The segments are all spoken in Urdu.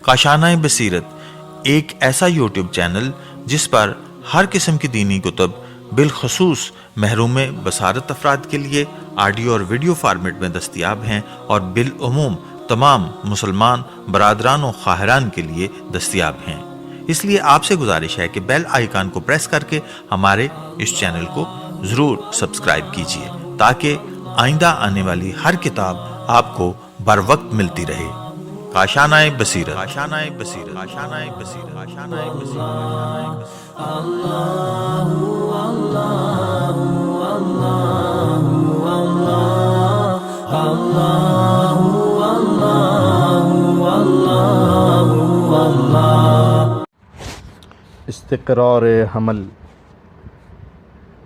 کاشانۂ بصیرت ایک ایسا یوٹیوب چینل جس پر ہر قسم کی دینی کتب بالخصوص محروم بصارت افراد کے لیے آڈیو اور ویڈیو فارمیٹ میں دستیاب ہیں اور بالعموم تمام مسلمان برادران و خواہران کے لیے دستیاب ہیں۔ اس لیے آپ سے گزارش ہے کہ بیل آئیکن کو پریس کر کے ہمارے اس چینل کو ضرور سبسکرائب کیجیے تاکہ آئندہ آنے والی ہر کتاب آپ کو بر وقت ملتی رہے۔ کاشانۂ بصیرت، کاشانۂ بصیرت، کاشانۂ بصیرت، کاشانۂ بصیرت۔ استقرار حمل۔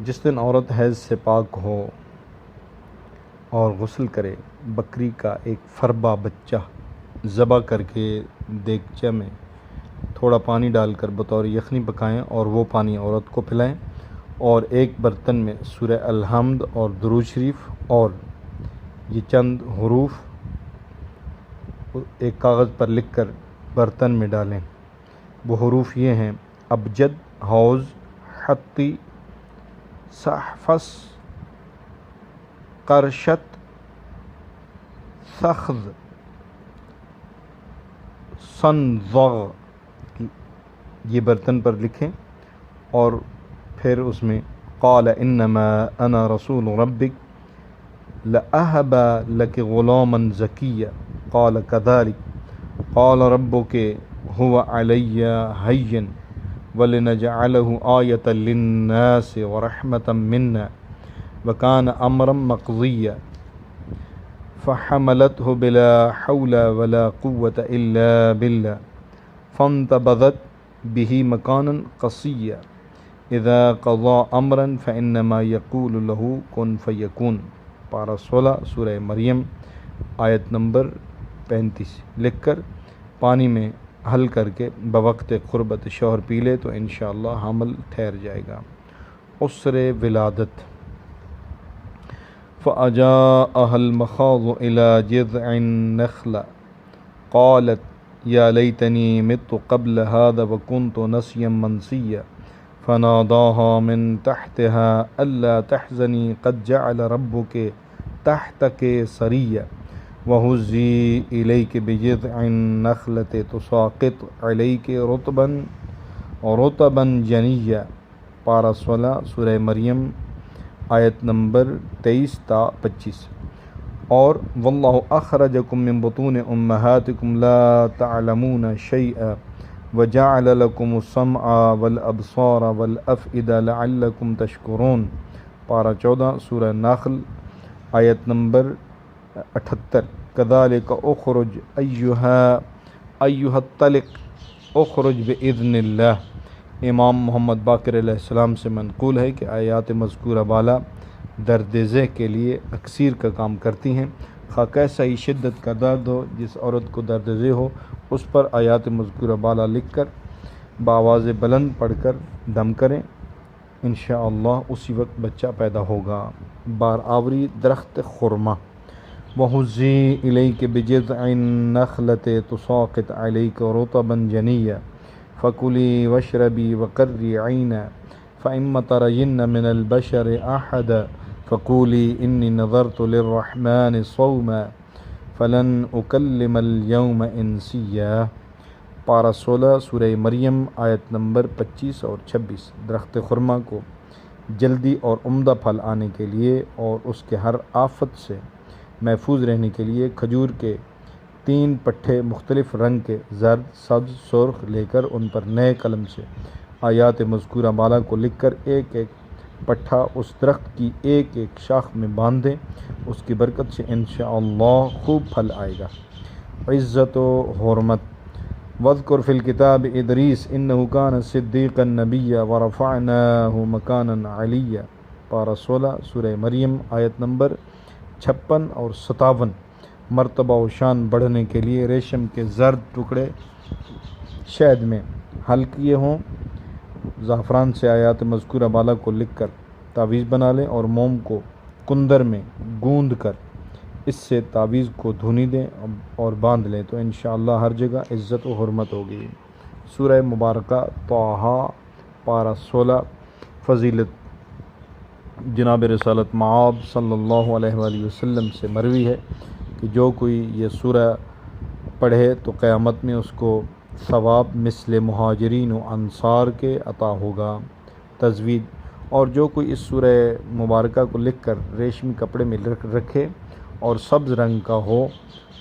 جس دن عورت حیض سے پاک ہو اور غسل کرے، بکری کا ایک فربا بچہ ذبح کر کے دیگچہ میں تھوڑا پانی ڈال کر بطور یخنی پکائیں اور وہ پانی عورت کو پلائیں، اور ایک برتن میں سورہ الحمد اور درود شریف اور یہ چند حروف ایک کاغذ پر لکھ کر برتن میں ڈالیں۔ وہ حروف یہ ہیں: ابجد، حوض، حطی، سحفص، قرشت، سخذ، سنضغ۔ یہ برتن پر لکھیں اور پھر اس میں قال انما انا رسول ربک لأہب لک غلاما زکیا قال کذلک قال ربک هو علی ہین ولنجعلہ آیۃ للناس ورحمۃ منا وکان امرا مقضیا فحملته بلا حول ولا قوة الا بالله فانتبذت به مکانا قصیا اذا قضى امرا فانما يقول له کن فیکون۔ پارہ 16 سورہ مریم آیت نمبر 35۔ لکھ کر پانی میں حل کر کے بوقت قربت شوہر پی لے تو انشاءاللہ حمل ٹھہر جائے گا۔ عسر ولادت۔ فأجاءها المخاض إلى جذع النخلة قالت يا ليتني مت قبل هذا وكنت نسيا منسيا فناداها من تحتها ألا تحزني قد جعل ربك تحتك سريا وهزي إليك بجذع النخلة تساقط عليك رطبا جنيا۔ پارہ 16 سورہ مریم آیت نمبر 23 تا 25۔ اور واللہ اخرجکم من بطون امہاتکم لا تعلمون شیئا وجعل لکم السمع والابصار والافئدہ لعلکم تشکرون۔ پارہ 14 سورہ نحل آیت نمبر 78۔ کذالک اخرج ایہا الطلق اخرج باذن اللہ۔ امام محمد باقر علیہ السلام سے منقول ہے کہ آیات مذکورہ بالا درد ذہ کے لیے اکسیر کا کام کرتی ہیں۔ خواہ کیسا ہی شدت کا درد ہو، جس عورت کو درد ذہ ہو، اس پر آیات مذکورہ بالا لکھ کر بآواز بلند پڑھ کر دم کریں، انشاءاللہ اسی وقت بچہ پیدا ہوگا۔ بار آوری درخت خرما۔ وَهُزِّي إِلَيْكِ بِجِذْعِ النَّخْلَةِ تُسَاقِطْ عَلَيْكَ رُطَبًا جَنِيًّا فَكُلِي وَاشْرَبِي وَقَرِّي عَيْنًا فَإِمَّا تَرَيِنَّ مِنَ الْبَشَرِ أَحَدًا فَقُولِي إِنِّي نَذَرْتُ لِلرَّحْمَنِ صَوْمًا فَلَنْ أُكَلِّمَ الْيَوْمَ إِنسِيًّا۔ پارہ 16 سورہ مریم آیت نمبر 25 اور 26۔ درخت خرما کو جلدی اور عمدہ پھل آنے کے لیے اور اس کے ہر آفت سے محفوظ رہنے کے لیے کھجور کے 3 پٹھے مختلف رنگ کے زرد، سبز، سرخ لے کر ان پر نئے قلم سے آیات مذکورہ بالا کو لکھ کر ایک ایک پٹھا اس درخت کی ایک ایک شاخ میں باندھ دیں۔ اس کی برکت سے انشاءاللہ خوب پھل آئے گا۔ عزت و حرمت۔ وَاذْكُرْ فِي الْكِتَابِ إِدْرِيسَ إِنَّهُ كَانَ صِدِّيقًا نَبِيًّا وَرَفَعْنَاهُ مَكَانًا عَلِيًّا۔ پارہ 16 سورہ مریم آیت نمبر 56 اور 57۔ مرتبہ و شان بڑھنے کے لیے ریشم کے زرد ٹکڑے شہد میں حل کیے ہوں، زعفران سے آیات مذکورہ بالا کو لکھ کر تعویذ بنا لیں اور موم کو کندر میں گوندھ کر اس سے تعویذ کو دھنی دیں اور باندھ لیں تو انشاءاللہ ہر جگہ عزت و حرمت ہوگی۔ سورہ مبارکہ طٰہٰ پارہ 16 فضیلت جناب رسالت مآب صلی اللہ علیہ وآلہ وسلم سے مروی ہے کہ جو کوئی یہ سورہ پڑھے تو قیامت میں اس کو ثواب مثل مہاجرین و انصار کے عطا ہوگا۔ تجوید، اور جو کوئی اس سورہ مبارکہ کو لکھ کر ریشمی کپڑے میں رکھے اور سبز رنگ کا ہو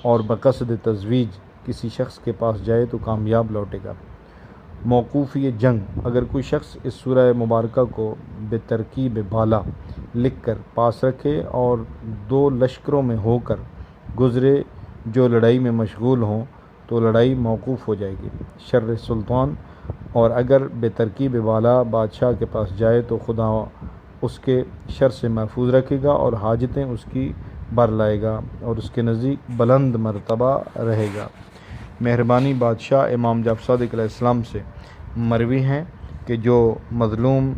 اور بقصد تزویج کسی شخص کے پاس جائے تو کامیاب لوٹے گا۔ موقوفی جنگ، اگر کوئی شخص اس سورہ مبارکہ کو بے ترکیب بالا لکھ کر پاس رکھے اور دو لشکروں میں ہو کر گزرے جو لڑائی میں مشغول ہوں تو لڑائی موقوف ہو جائے گی۔ شر سلطان، اور اگر بے ترکیب بالا بادشاہ کے پاس جائے تو خدا اس کے شر سے محفوظ رکھے گا اور حاجتیں اس کی بر لائے گا اور اس کے نزدیک بلند مرتبہ رہے گا۔ مہربانی بادشاہ امام جعفر صادق علیہ السلام سے مروی ہیں کہ جو مظلوم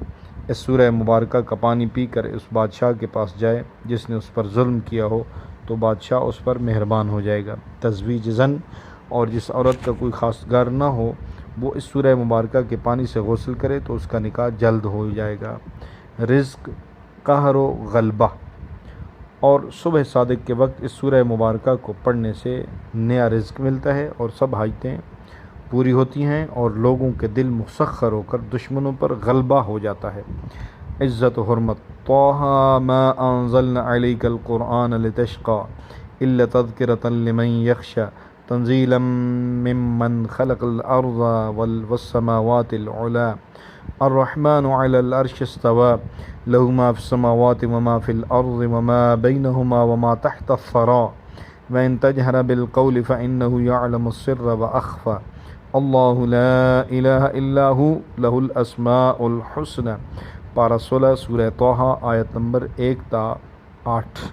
اس سورہ مبارکہ کا پانی پی کر اس بادشاہ کے پاس جائے جس نے اس پر ظلم کیا ہو تو بادشاہ اس پر مہربان ہو جائے گا۔ تزویج زن، اور جس عورت کا کوئی خواستگار نہ ہو وہ اس سورہ مبارکہ کے پانی سے غسل کرے تو اس کا نکاح جلد ہو جائے گا۔ رزق، قہر و غلبہ، اور صبح صادق کے وقت اس سورہ مبارکہ کو پڑھنے سے نیا رزق ملتا ہے اور سب حاجتیں پوری ہوتی ہیں اور لوگوں کے دل مسخر ہو کر دشمنوں پر غلبہ ہو جاتا ہے۔ عزت و حرمت، طٰہٰ ما انزلنا علیک القرآن لتشقى الا تذکرۃ لمن یخشی تنزیلا ممن خلق الارض والسماوات العلی الرحمن علی العرش استوى له ما في السماوات وما في الارض وما بينهما وما تحت الثرى وان تجهر بالقول فانه يعلم السر واخفى اللہ لا الہ الا هو له الاسماء الحسنى۔ پارہ 16 سورہ طٰہٰ آیت نمبر 1 تا 8۔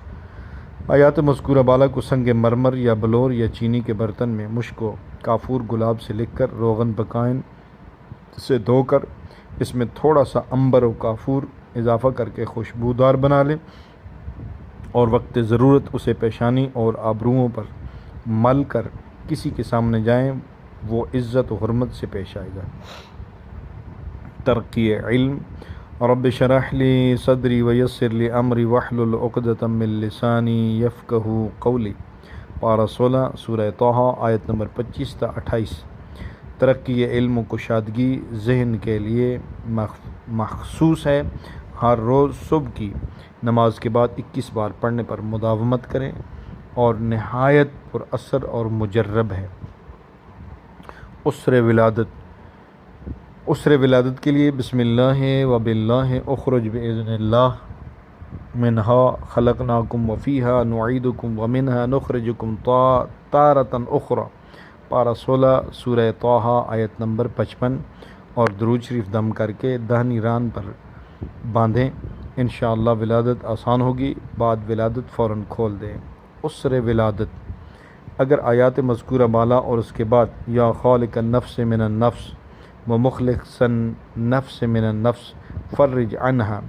آیات مذکورہ بالا کو سنگ مرمر یا بلور یا چینی کے برتن میں مشک و کافور گلاب سے لکھ کر روغن پکائن سے دھو کر اس میں تھوڑا سا عنبر و کافور اضافہ کر کے خوشبودار بنا لیں اور وقت ضرورت اسے پیشانی اور آبروؤں پر مل کر کسی کے سامنے جائیں، وہ عزت و حرمت سے پیش آئے گا۔ ترقی علم، رب شرح لی صدری ویسر لی امری واحلل عقدۃ من لسانی یفقہوا قولی۔ پارہ 16 سورہ طٰہٰ آیت نمبر 25 تا 28۔ ترقی علم و کشادگی ذہن کے لیے مخصوص ہے۔ ہر روز صبح کی نماز کے بعد 21 بار پڑھنے پر مداومت کریں اور نہایت پر اثر اور مجرب ہے۔ عسر ولادت کے لیے بسم اللہ و باللہ اخرج باذن اللہ منہا خلقناکم وفیہا نعیدکم ومنہا نخرجکم تارۃ اخری۔ پارہ 16 سورہ طٰہٰ آیت نمبر 55، اور درود شریف دم کر کے داہنی ران پر باندھیں، انشاءاللہ ولادت آسان ہوگی۔ بعد ولادت فوراً کھول دیں۔ عسر ولادت، اگر آیات مذکورہ بالا اور اس کے بعد یا خالق النفس من النفس و مخلص النفس من النفس فرج عنہا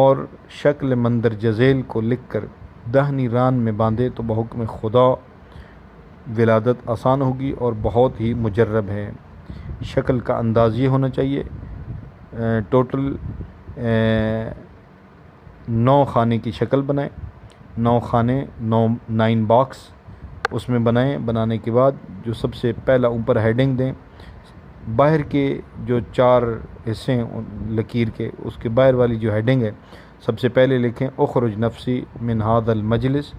اور شکل مندرجہ ذیل کو لکھ کر داہنی ران میں باندھے تو بحکم خدا ولادت آسان ہوگی اور بہت ہی مجرب ہے۔ شکل کا انداز یہ ہونا چاہیے، ٹوٹل 9 خانے کی شکل بنائیں، 9 خانے 9 باکس اس میں بنائیں۔ بنانے کے بعد جو سب سے پہلا اوپر ہیڈنگ دیں، باہر کے جو 4 حصے ہیں لکیر کے، اس کے باہر والی جو ہیڈنگ ہے سب سے پہلے لکھیں اخرج نفسی من ھذا المجلس،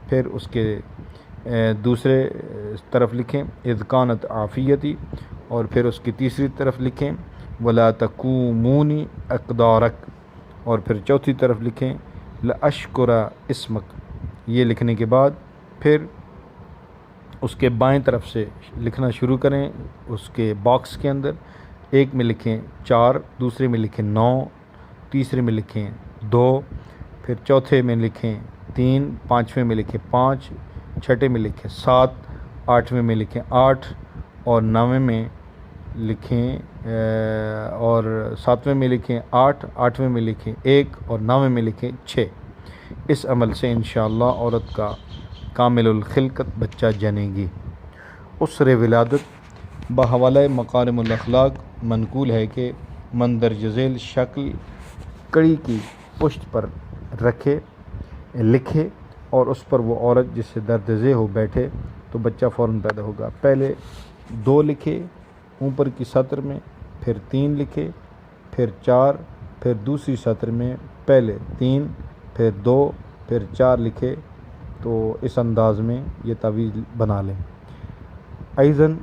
پھر اس کے دوسرے طرف لکھیں اذ کانت عافیتی، اور پھر اس کی تیسری طرف لکھیں ولا تکومونی اقدارک، اور پھر چوتھی طرف لکھیں لاشکر اسمک۔ یہ لکھنے کے بعد پھر اس کے بائیں طرف سے لکھنا شروع کریں۔ اس کے باکس کے اندر ایک میں لکھیں 4، دوسرے میں لکھیں 9، تیسرے میں لکھیں 2، پھر چوتھے میں لکھیں 3، پانچویں میں لکھیں 5، چھٹے میں لکھیں 7، آٹھویں میں لکھیں 8، اور نویں میں لکھیں اور ساتویں میں لکھیں 8، آٹھویں میں لکھیں 1، اور نویں میں لکھیں 6۔ اس عمل سے انشاءاللہ عورت کا کامل الخلقت بچہ جنے گی۔ عسر ولادت بحوالہ مکارم الاخلاق منقول ہے کہ مندرجہ ذیل شکل کڑی کی پشت پر لکھے اور اس پر وہ عورت جس سے درد ذہ ہو بیٹھے تو بچہ فوراً پیدا ہوگا۔ پہلے 2 لکھے اوپر کی سطر میں، پھر 3 لکھے، پھر 4، پھر دوسری سطر میں پہلے 3، پھر 2، پھر 4 لکھے، تو اس انداز میں یہ تعویذ بنا لیں۔ ایضاً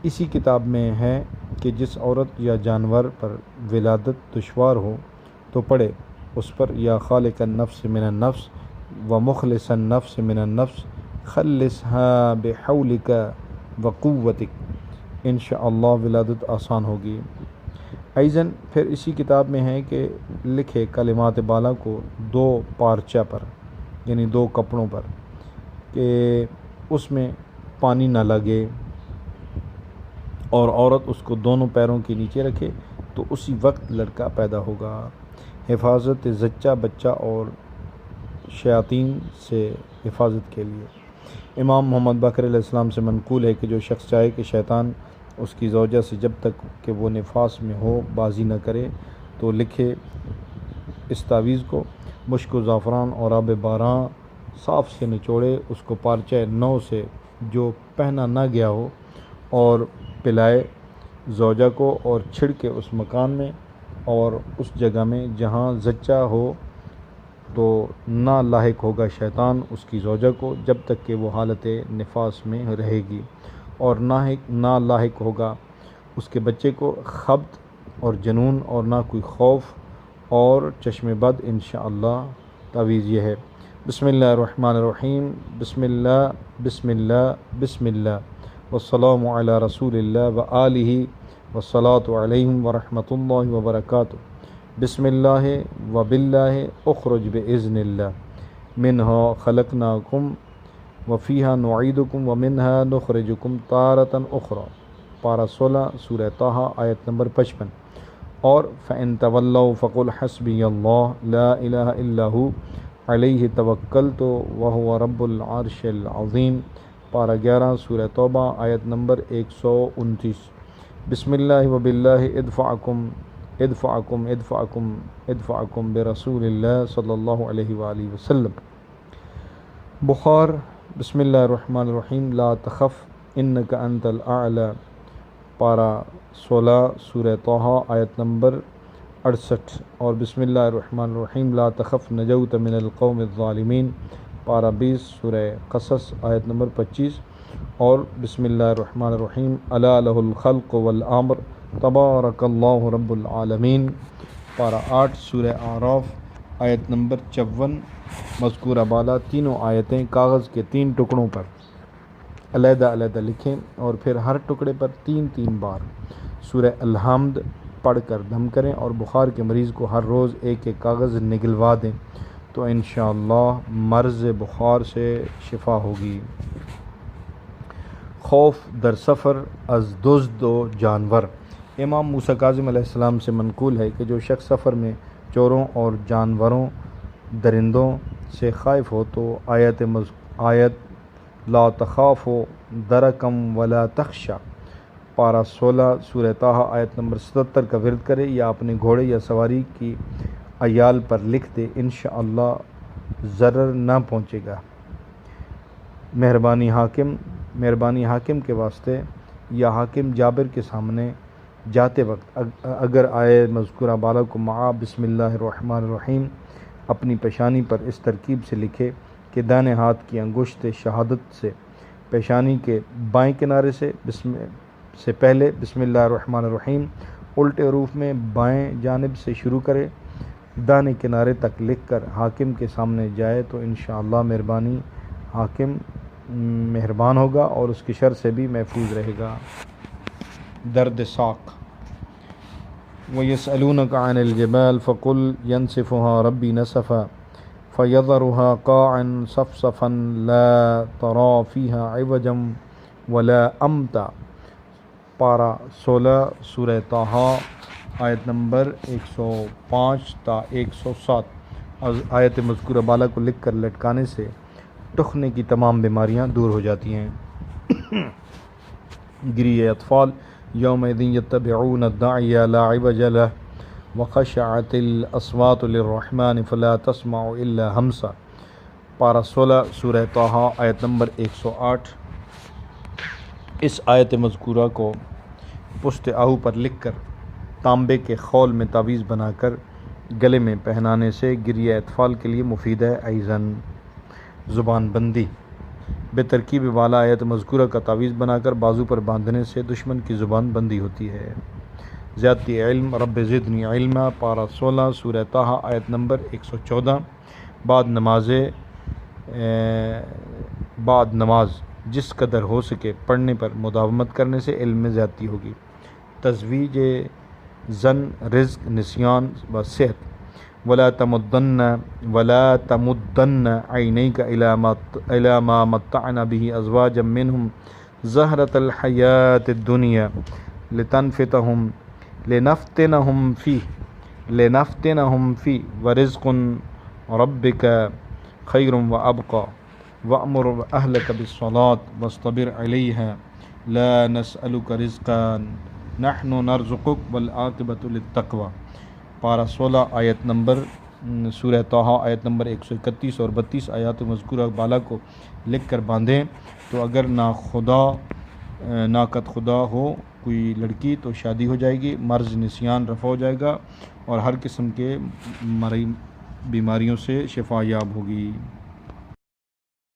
اسی کتاب میں ہے کہ جس عورت یا جانور پر ولادت دشوار ہو تو پڑھے اس پر یا خالق النفس من النفس و مخلص النفس من النفس خلصها بحولک و قوتک، انشاءاللہ ولادت آسان ہوگی۔ ایضاً پھر اسی کتاب میں ہے کہ لکھے کلمات بالا کو 2 پارچہ پر یعنی 2 کپڑوں پر، کہ اس میں پانی نہ لگے اور عورت اس کو دونوں پیروں کے نیچے رکھے تو اسی وقت لڑکا پیدا ہوگا۔ حفاظت زچہ بچہ اور شیاطین سے حفاظت کے لیے امام محمد باقر علیہ السلام سے منقول ہے کہ جو شخص چاہے کہ شیطان اس کی زوجہ سے جب تک کہ وہ نفاس میں ہو بازی نہ کرے تو لکھے اس تعویذ کو، مشک و زعفران اور آب باراں صاف سے نچوڑے اس کو پارچہ 9 سے جو پہنا نہ گیا ہو اور پلائے زوجہ کو، اور چھڑکے اس مکان میں اور اس جگہ میں جہاں زچہ ہو، تو نہ لاحق ہوگا شیطان اس کی زوجہ کو جب تک کہ وہ حالت نفاس میں رہے گی، اور نہ لاحق ہوگا اس کے بچے کو خبط اور جنون، اور نہ کوئی خوف اور چشم بد۔ انشاءاللہ تعویذ یہ ہے: بسم اللہ الرحمن الرحیم، بسم اللہ بسم اللہ بسم اللہ، والسلام علی رسول اللہ وآلہ والصلاۃ علیہم ورحمۃ اللہ وبرکاتہ، بسم اللہ وباللہ اخرج باذن اللہ، منہا خلقناکم وفیہا نعیدکم ومنہا نخرجکم تارۃ اخری، پارہ 16 سورہ طٰہٰ آیت نمبر 55۔ اور فَإِن تَوَلَّوْا فَقُلْ حَسْبِيَ اللَّهُ لَا إِلَٰهَ إِلَّا هُوَ عَلَيْهِ تَوَكَّلْتُ وَهُوَ رَبُّ الْعَرْشِ الْعَظِيمِ، پارہ 11 سورہ توبہ آیت نمبر 129۔ بسم اللہ وباللہ ادفعکم برسول اللہ صلی اللہ علیہ وآلہ وسلم۔ بخار، بسم اللہ الرحمن الرحیم، لا تخف انک انت الاعلی، پارہ 16 سورہ طٰہٰ آیت نمبر 68۔ اور بسم اللہ الرحمن الرحیم، لا تخف نجوت من القوم الظالمین، پارہ 20 سورہ قصص آیت نمبر 25۔ اور بسم اللہ الرحمن الرحیم، الا لہ الخلق والامر تبارک اللہ رب العالمین، پارہ 8 سورہ اعراف آیت نمبر 54۔ مذکورہ بالا تینوں آیتیں کاغذ کے 3 ٹکڑوں پر علیحدہ علیحدہ لکھیں اور پھر ہر ٹکڑے پر 3 بار سورہ الحمد پڑھ کر دم کریں، اور بخار کے مریض کو ہر روز 1 کاغذ نگلوا دیں تو انشاءاللہ مرض بخار سے شفا ہوگی۔ خوف در سفر از دزد و جانور، امام موسیٰ کاظم علیہ السلام سے منقول ہے کہ جو شخص سفر میں چوروں اور جانوروں درندوں سے خائف ہو تو آیت لا تخافوا درکم ولا تخشا، پارہ 16 سورہ طٰہٰ آیت نمبر 77 کا ورد کرے یا اپنے گھوڑے یا سواری کی عیال پر لکھ دے، انشاءاللہ ضرر نہ پہنچے گا۔ مہربانی حاکم کے واسطے یا حاکم جابر کے سامنے جاتے وقت اگر آئے مذکورہ بالا کو مع بسم اللہ الرحمن الرحیم اپنی پیشانی پر اس ترکیب سے لکھے کہ دائیں ہاتھ کی انگشت شہادت سے پیشانی کے بائیں کنارے سے پہلے بسم اللہ الرحمن الرحیم الٹے حروف میں بائیں جانب سے شروع کرے، دائیں کنارے تک لکھ کر حاکم کے سامنے جائے تو انشاءاللہ حاکم مہربان ہوگا اور اس کی شر سے بھی محفوظ رہے گا۔ درد ساق، وَيَسْأَلُونَكَ عَنِ الْجِبَالِ فَقُلْ يَنسِفُهَا رَبِّي نَسْفًا فَيَذَرُهَا قَاعًا صَفْصَفًا لَا تَرَىٰ فِيهَا عِوَجًا وَلَا أَمْتًا، پارہ 16 سورہ طٰہٰ آیت نمبر 105 تا 107۔ آیت مذکورہ بالا کو لکھ کر لٹکانے سے ٹخنے کی تمام بیماریاں دور ہو جاتی ہیں۔ گریہ اطفال یومئذ یتبعون الداعی لا عوج لہ وخشعت الاصوات للرحمن فلا تسمع الا ہمسا، پارہ 16 سورہ طٰہٰ آیت نمبر 108۔ اس آیت مذکورہ کو پشت آہو پر لکھ کر تانبے کے خول میں تعویذ بنا کر گلے میں پہنانے سے گریہ اطفال کے لیے مفید ہے۔ ایضاً زبان بندی بے ترکیب والا آیت مذکورہ کا تعویذ بنا کر بازو پر باندھنے سے دشمن کی زبان بندی ہوتی ہے۔ زیادتی علم رب زدنی علما، پارہ 16 سورہ طٰہٰ آیت نمبر 114۔ بعد نماز جس قدر ہو سکے پڑھنے پر مداومت کرنے سے علم میں زیادتی ہوگی۔ تزویج زن رزق نسیان و صحت۔ ولا تمدن عینیک الی ما متعنا به ازواجا منهم زہرۃ الحیاۃ الدنیا لنفتنہم فیہ ورزق ربک خیر وابقی وأمر اہلک بالصلاۃ واصطبر علیہا لا نسألک رزقا نحن نرزقک والعاقبۃ للتقوی، پارہ 16 آیت نمبر سورہ طٰہٰ آیت نمبر 131 اور 32 آیات مذکورہ بالا کو لکھ کر باندھیں تو اگر ناقد خدا ہو کوئی لڑکی تو شادی ہو جائے گی، مرض نسیان رفع ہو جائے گا اور ہر قسم کے بیماریوں سے شفا یاب ہوگی۔